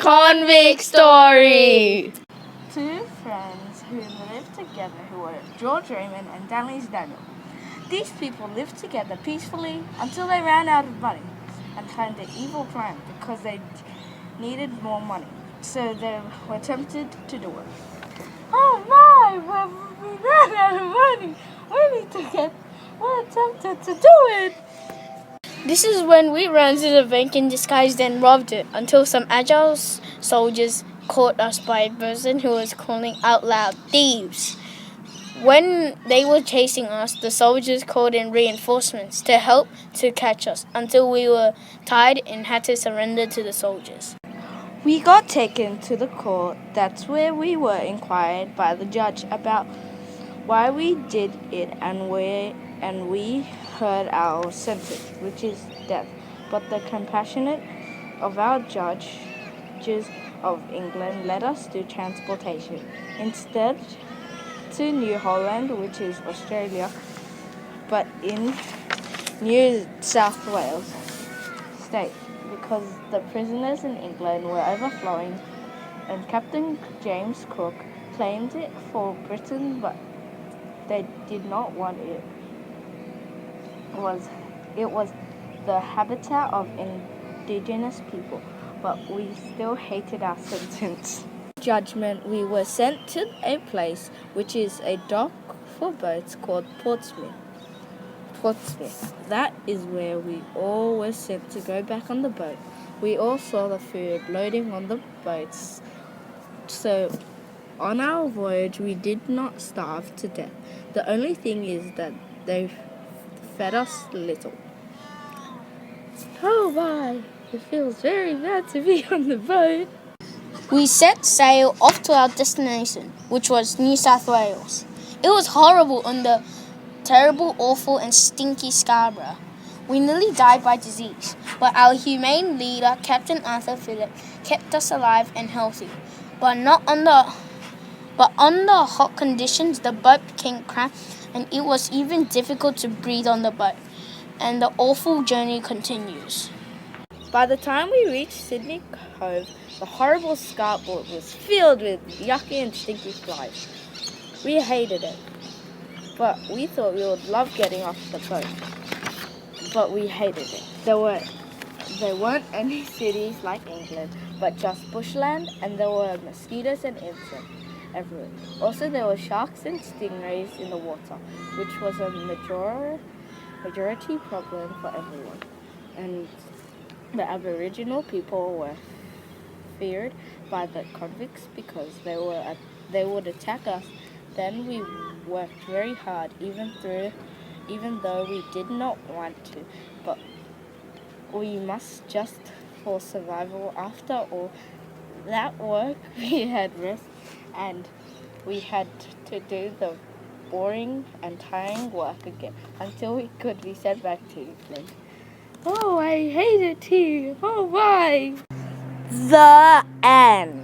Convict story. Two friends who lived together who were George Raymond and Danley's Daniel. These people lived together peacefully until they ran out of money and planned an evil plan because they needed more money. So they were tempted to do it. Oh my, we ran out of money. We're tempted to do it. This is when we ran to the bank in disguise and robbed it until some agile soldiers caught us by a person who was calling out loud, "Thieves!" When they were chasing us, the soldiers called in reinforcements to help to catch us until we were tired and had to surrender to the soldiers. We got taken to the court. That's where we were inquired by the judge about why we did it, and we heard our sentence, which is death. But the compassionate of our judges of England led us to transportation instead to New Holland, which is Australia, but in New South Wales state, because the prisoners in England were overflowing, and Captain James Cook claimed it for Britain, but they did not want it. It was the habitat of indigenous people, but we still hated our sentence. Judgment, we were sent to a place which is a dock for boats called Portsmouth. That is where we all were sent to go back on the boat. We all saw the food loading on the boats, so on our voyage we did not starve to death. The only thing is that they fed us little. Oh my, it feels very bad to be on the boat. We set sail off to our destination, which was New South Wales. It was horrible on the terrible, awful and stinky Scarborough. We nearly died by disease, but our humane leader, Captain Arthur Phillip, kept us alive and healthy. But on the hot conditions, the boat became cramped, and it was even difficult to breathe on the boat. And the awful journey continues. By the time we reached Sydney Cove, the horrible scarpboard was filled with yucky and stinky flies. We hated it, but we thought we would love getting off the boat. But we hated it. There weren't any cities like England, but just bushland, and there were mosquitoes and insects everywhere. Also, there were sharks and stingrays in the water, which was a majority problem for everyone. And the Aboriginal people were feared by the convicts because they would attack us. Then we worked very hard, even though we did not want to, but we must just for survival. After all that work, we had rest, and we had to do the boring and tiring work again until we could be sent back to England. Oh, I hate it here. Oh, why? The end.